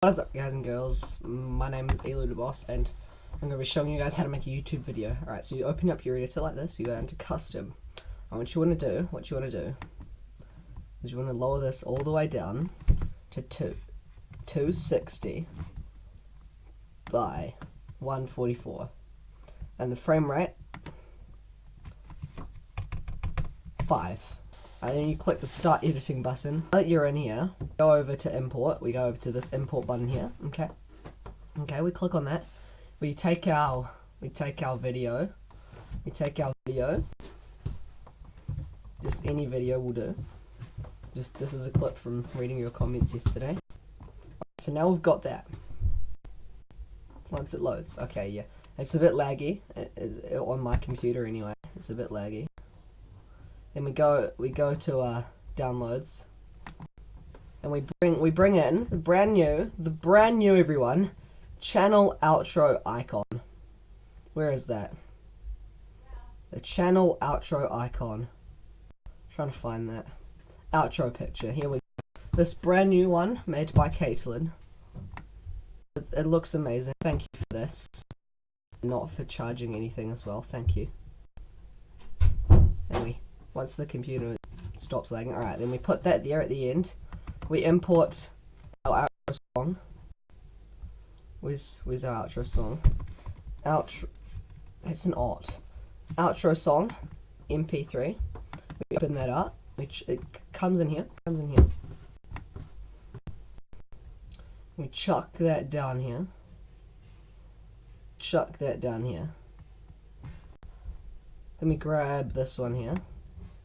What is up, guys and girls? My name is Elu the Boss, and I'm going to be showing you guys how to make a YouTube video. Alright, so you open up your editor like this, you go into custom, and what you want to do is you want to lower this all the way down to 260 by 144, and the frame rate 5. And then you click the start editing button. Now that you're in here, go over to import. We go over to this import button here. Okay, we click on that. We take our video. Just any video will do. This is a clip from reading your comments yesterday. So now we've got that. Once it loads, okay, yeah, it's a bit laggy. It's on my computer anyway. It's a bit laggy. Then we go to downloads, and we bring in the brand new everyone, channel outro icon. Where is that? The channel outro icon. Trying to find that outro picture. Here we go. This brand new one made by Caitlin. It looks amazing. Thank you for this. Not for charging anything as well. Thank you. Once the computer stops lagging, alright, then we put that there at the end. We import our outro song. Where's our outro song? It's an outro song, MP3. We open that up, which it comes in here. We chuck that down here. Then we grab this one here.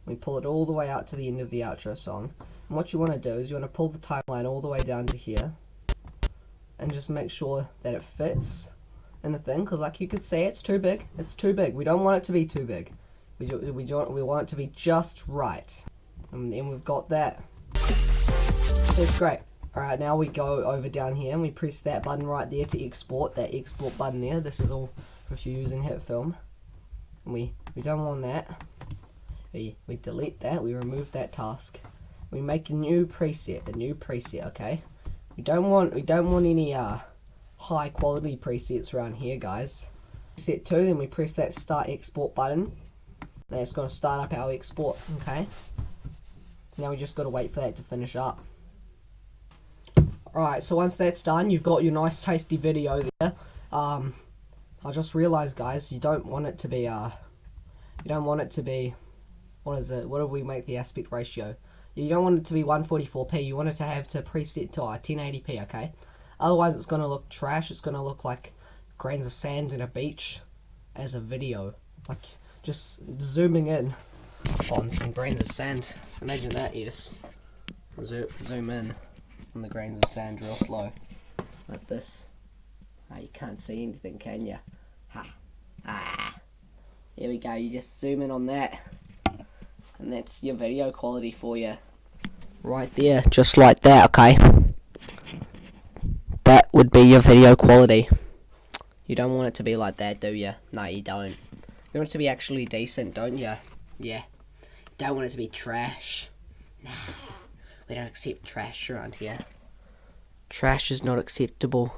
We pull it all the way out to the end of the outro song. And what you want to do is you want to pull the timeline all the way down to here. And just make sure that it fits in the thing. Because like you could say, it's too big. It's too big. We don't want it to be too big. We want it to be just right. And then we've got that. It's great. Alright, now we go over down here and we press that button right there to export. That export button there. This is all for if you're using HitFilm. And we don't want that. We delete that, we remove that task. We make a new preset, okay? We don't want any high quality presets around here, guys. Preset 2, then we press that start export button. Then it's gonna start up our export, okay? Now we just gotta wait for that to finish up. Alright, so once that's done, you've got your nice tasty video there. I just realized, guys, you don't want it to be what is it? What do we make the aspect ratio? You don't want it to be 144p. You want it to have to preset to 1080p, okay? Otherwise, it's going to look trash. It's going to look like grains of sand in a beach as a video. Like, just zooming in on some grains of sand. Imagine that. You just zoom in on the grains of sand real slow. Like this. You can't see anything, can you? There we go. You just zoom in on that. And that's your video quality for you. Right there, just like that, okay? That would be your video quality. You don't want it to be like that, do you? No, you don't. You want it to be actually decent, don't you? Yeah. You don't want it to be trash. Nah. We don't accept trash around here. Trash is not acceptable.